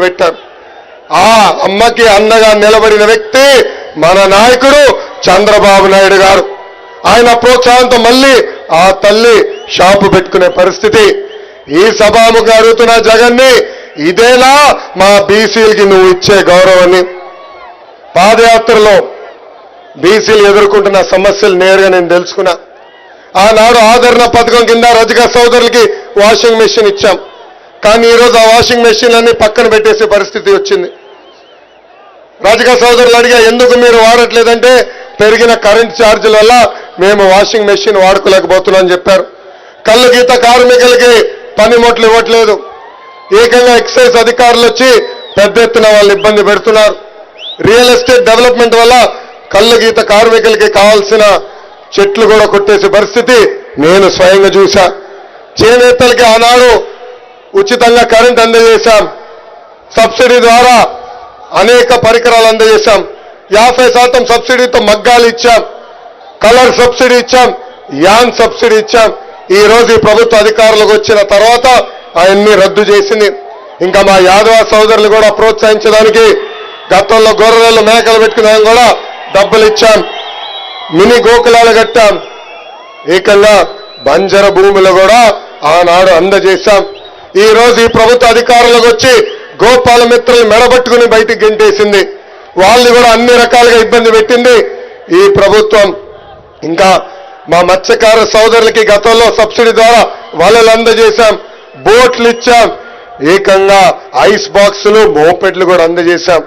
పెట్టారు. ఆ అమ్మకి అన్నగా నిలబడిన వ్యక్తి మన నాయకుడు చంద్రబాబు నాయుడు గారు. ఆయన ప్రోత్సాహంతో మళ్ళీ ఆ తల్లి షాపు పెట్టుకునే పరిస్థితి. ఈ సభాముఖంగా అడుగుతున్న జగన్ని, ఇదేనా మా బీసీలకి నువ్వు ఇచ్చే గౌరవాన్ని? పాదయాత్రలో బీసీలు ఎదుర్కొంటున్న సమస్యలు నేరుగా నేను తెలుసుకున్నా. ఆనాడు ఆదరణ పథకం కింద రజక సోదరులకి వాషింగ్ మెషిన్ ఇచ్చాం. కానీ ఈరోజు ఆ వాషింగ్ మెషిన్లన్నీ పక్కన పెట్టేసే పరిస్థితి వచ్చింది. రజక సోదరులు అడిగా, ఎందుకు మీరు వాడట్లేదంటే పెరిగిన కరెంట్ ఛార్జీల వల్ల మేము వాషింగ్ మెషిన్ వాడుకోలేకపోతున్నాం అని చెప్పారు. కళ్ళు గీత కార్మికులకి పనిముట్లు ఇవ్వట్లేదు. ఏకంగా ఎక్సైజ్ అధికారులు వచ్చి పెద్ద ఎత్తున వాళ్ళు ఇబ్బంది పెడుతున్నారు. రియల్ ఎస్టేట్ డెవలప్మెంట్ వల్ల కళ్ళు గీత కార్మికులకి కావాల్సిన చెట్లు కూడా కొట్టేసే పరిస్థితి నేను స్వయంగా చూశా. చేనేతలకి ఆనాడు ఉచితంగా కరెంట్ అందజేశాం. సబ్సిడీ ద్వారా అనేక పరికరాలు అందజేశాం. 50% సబ్సిడీతో మగ్గాలు ఇచ్చాం, కలర్ సబ్సిడీ ఇచ్చాం, యాన్ సబ్సిడీ ఇచ్చాం. ఈ రోజు ఈ ప్రభుత్వ అధికారులకు వచ్చిన తర్వాత అవన్నీ రద్దు చేసింది. ఇంకా మా యాదవ సోదరులు కూడా ప్రోత్సహించడానికి గతంలో గొర్రెలు మేకలు పెట్టుకునే కూడా డబ్బులు ఇచ్చాం. మినీ గోకులాలు కట్టాం. ఏకంగా బంజర భూములు కూడా ఆనాడు అందజేశాం. ఈ రోజు ఈ ప్రభుత్వ అధికారులకు వచ్చి గోపాల మిత్రులు మెడబట్టుకుని బయటికి గెంటేసింది. వాళ్ళు కూడా అన్ని రకాలుగా ఇబ్బంది పెట్టింది ఈ ప్రభుత్వం. ఇంకా మా మత్స్యకార సోదరులకి గతంలో సబ్సిడీ ద్వారా వలలు అందజేశాం, బోట్లు ఇచ్చాం, ఏకంగా ఐస్ బాక్సులు మోపెడ్లు కూడా అందజేశాం.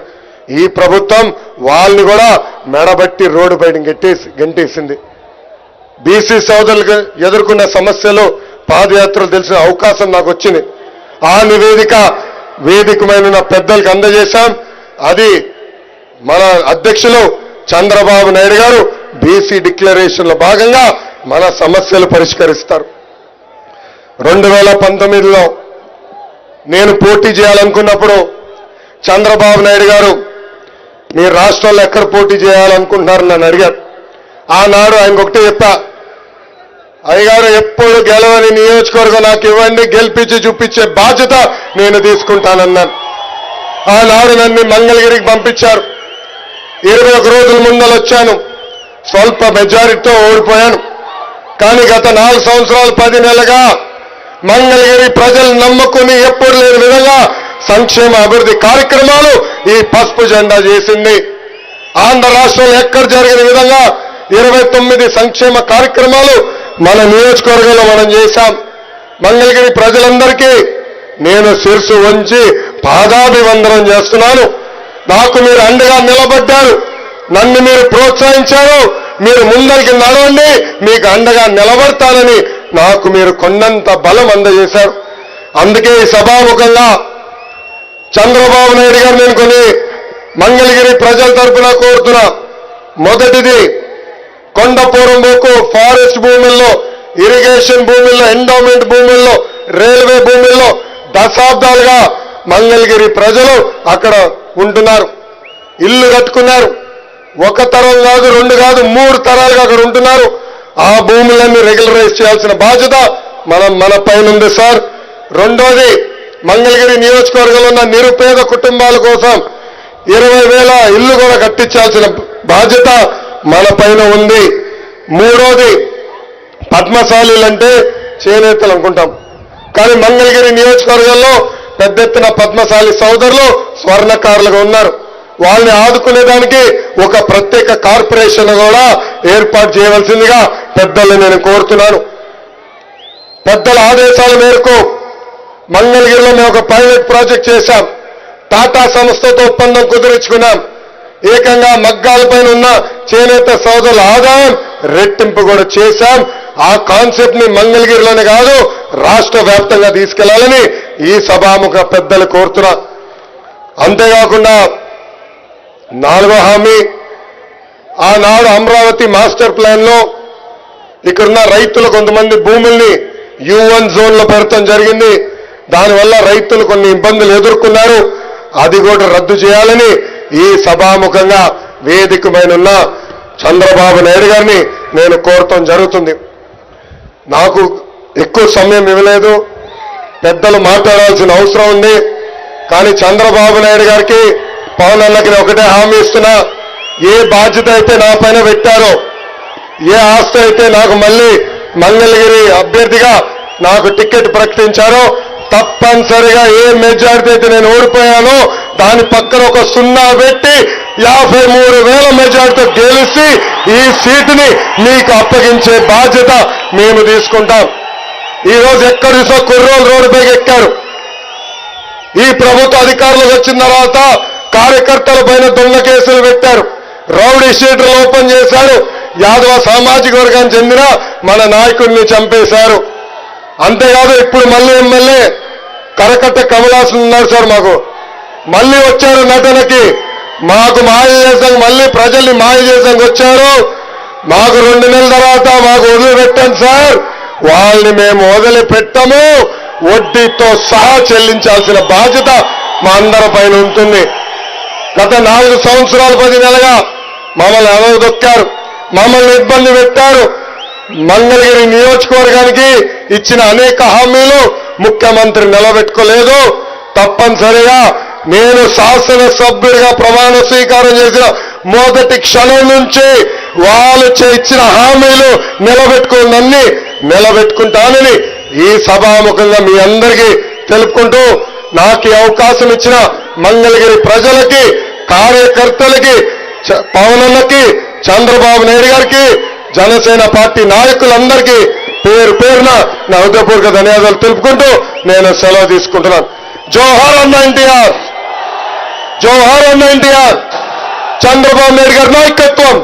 ఈ ప్రభుత్వం వాళ్ళని కూడా మెడబట్టి రోడ్డు బయట గెంటేసింది. బీసీ సోదరులకు ఎదుర్కొన్న సమస్యలు పాదయాత్రలు తెలిసిన అవకాశం నాకు వచ్చింది. ఆ నివేదిక వేదికమైన పెద్దలకు అందజేశాం. అది మన అధ్యక్షులు చంద్రబాబు నాయుడు గారు బీసీ డిక్లరేషన్లో భాగంగా మన సమస్యలు పరిష్కరిస్తారు. 2019లో నేను పోటీ చేయాలనుకున్నప్పుడు చంద్రబాబు నాయుడు గారు మీ రాష్ట్రంలో ఎక్కడ పోటీ చేయాలనుకుంటున్నారని నన్ను అడిగారు. ఆనాడు ఆయనకు ఒకటే చెప్పా, అయ్యగారు ఎప్పుడు గెలవని నియోజకవర్గం నాకు ఇవ్వండి, గెలిపించి చూపించే బాధ్యత నేను తీసుకుంటానన్నాను. ఆనాడు నన్ను మంగళగిరికి పంపించారు. 21 రోజుల ముందర వచ్చాను. స్వల్ప మెజారిటీతో ఓడిపోయాను. కానీ గత 4 సంవత్సరాలు 10 నెలలుగా మంగళగిరి ప్రజలు నమ్ముకుని ఎప్పుడు లేని విధంగా సంక్షేమ అభివృద్ధి కార్యక్రమాలు ఈ పసుపు జెండా చేసింది. ఆంధ్ర రాష్ట్రంలో ఎక్కడ జరిగిన విధంగా 29 సంక్షేమ కార్యక్రమాలు మన నియోజకవర్గంలో మనం చేశాం. మంగళగిరి ప్రజలందరికీ నేను శిరసు వంచి పాదాభివందనం చేస్తున్నాను. నాకు మీరు అండగా నిలబడ్డారు, నన్ను మీరు ప్రోత్సహించారు. మీరు ముందరికి నడవండి, మీకు అండగా నిలబడతానని నాకు మీరు కొండంత బలం అందజేశారు. అందుకే ఈ సభాముఖంగా చంద్రబాబు నాయుడు గారు నేను కొన్ని మంగళగిరి ప్రజల తరఫున కోరుతున్నా. మొదటిది, కొండపూరంబోకు ఫారెస్ట్ భూముల్లో, ఇరిగేషన్ భూముల్లో, ఎండోమెంట్ భూముల్లో, రైల్వే భూముల్లో దశాబ్దాలుగా మంగళగిరి ప్రజలు అక్కడ ఉంటున్నారు, ఇల్లు కట్టుకున్నారు. 1 తరం కాదు, 2 కాదు, 3 తరాలుగా అక్కడ ఉంటున్నారు. ఆ భూములన్నీ రెగ్యులరైజ్ చేయాల్సిన బాధ్యత మన పైన ఉంది సార్. రెండోది, మంగళగిరి నియోజకవర్గంలో ఉన్న నిరుపేద కుటుంబాల కోసం 20,000 ఇల్లు కూడా కట్టించాల్సిన బాధ్యత మన పైన ఉంది. మూడోది, పద్మశాలీలంటే చేనేతలు అనుకుంటాం, కానీ మంగళగిరి నియోజకవర్గంలో పెద్ద ఎత్తున పద్మశాలి సోదరులు స్వర్ణకారులుగా ఉన్నారు. వాళ్ళని ఆదుకునేదానికి ఒక ప్రత్యేక కార్పొరేషన్ కూడా ఏర్పాటు చేయవలసిందిగా పెద్దల్ని నేను కోరుతున్నాను. పెద్దల ఆదేశాల మేరకు మంగళగిరిలో మేము ఒక పైలట్ ప్రాజెక్ట్ చేశాం. టాటా సంస్థతో ఒప్పందం కుదిరించుకున్నాం. ఏకంగా మగ్గాలపైన ఉన్న చేనేత సోదరుల ఆదాయం రెట్టింపు కూడా చేశాం. ఆ కాన్సెప్ట్ ని మంగళగిరిలోనే కాదు రాష్ట్ర వ్యాప్తంగా తీసుకెళ్లాలని ఈ సభాముఖ పెద్దలు కోరుతున్నా. అంతేకాకుండా 4వ హామీ, ఆనాడు అమరావతి మాస్టర్ ప్లాన్ లో ఇక్కడున్న రైతులు కొంతమంది భూముల్ని U1 జోన్లో పెడతాం జరిగింది. దానివల్ల రైతులు కొన్ని ఇబ్బందులు ఎదుర్కొన్నారు. అది కూడా రద్దు చేయాలని ఈ సభాముఖంగా వేదికమైన చంద్రబాబు నాయుడు గారిని నేను కోరటం జరుగుతుంది. నాకు ఎక్కువ సమయం ఇవ్వలేదు, పెద్దలు మాట్లాడాల్సిన అవసరం ఉంది. కానీ చంద్రబాబు నాయుడు గారికి పవన్ అన్నకి ఒకటే హామీ ఇస్తున్నా, ఏ బాధ్యత అయితే నా పైన పెట్టారో, ఏ ఆస్తి అయితే నాకు మళ్ళీ మంగళగిరి అభ్యర్థిగా నాకు టికెట్ ప్రకటించారో, తప్పనిసరిగా ఏ మెజారిటీ అయితే నేను ఓడిపోయానో దాని పక్కన ఒక 0 పెట్టి 53,000 మెజారిటీతో గెలిచి ఈ సీటుని మీకు అప్పగించే బాధ్యత మేము తీసుకుంటాం. ఈ రోజు ఎక్కడ చూసో కుర్రోలు రోడ్డుపైకి ఎక్కారు. ఈ ప్రభుత్వ అధికారులకు వచ్చిన తర్వాత కార్యకర్తల పైన దొంగ కేసులు పెట్టారు, రౌడీ షీటర్లు ఓపెన్ చేశారు, యాదవ సామాజిక వర్గానికి చెందిన మన నాయకుడిని చంపేశారు. అంతేకాదు ఇప్పుడు మళ్ళీ ఎమ్మెల్యే కరకట్ట కమలాసన్ ఉన్నారు సార్, మాకు మళ్ళీ వచ్చారు నటనకి, మాకు మాయ చేసాం, మళ్ళీ ప్రజల్ని మాయ చేసాం వచ్చారు. మాకు 2 నెలల తర్వాత మాకు వదిలిపెట్టండి సార్, వాళ్ళని మేము వదిలిపెట్టము, వడ్డీతో సహా చెల్లించాల్సిన బాధ్యత మా అందరి పైన ఉంటుంది. గత 4 సంవత్సరాలు 10 నెలలుగా మమ్మల్ని అనవదొక్కారు, మమ్మల్ని ఇబ్బంది పెట్టారు. మంగళగిరి నియోజకవర్గానికి ఇచ్చిన అనేక హామీలు ముఖ్యమంత్రి నిలబెట్టుకోలేదు. తప్పనిసరిగా నేను శాసనసభ్యుడిగా ప్రమాణ స్వీకారం చేసిన మొదటి క్షణం నుంచి వాళ్ళు ఇచ్చిన హామీలు నిలబెట్టుకున్నన్ని నిలబెట్టుకుంటానని ఈ సభాముఖంగా మీ అందరికీ తెలుపుకుంటూ, నాకు ఈ అవకాశం ఇచ్చిన మంగళగిరి ప్రజలకి, కార్యకర్తలకి, పవన్ అన్నకి, చంద్రబాబు నాయుడు గారికి, జనసేన పార్టీ నాయకులందరికీ పేరు పేరున నా హృదయపూర్వక ధన్యవాదాలు తెలుపుకుంటూ నేను సెలవు తీసుకుంటున్నాను. జోహార్ అన్న ఎన్టీఆర్, జోహార్ అన్న ఎన్టీఆర్, చంద్రబాబు నాయుడు గారి నాయకత్వం.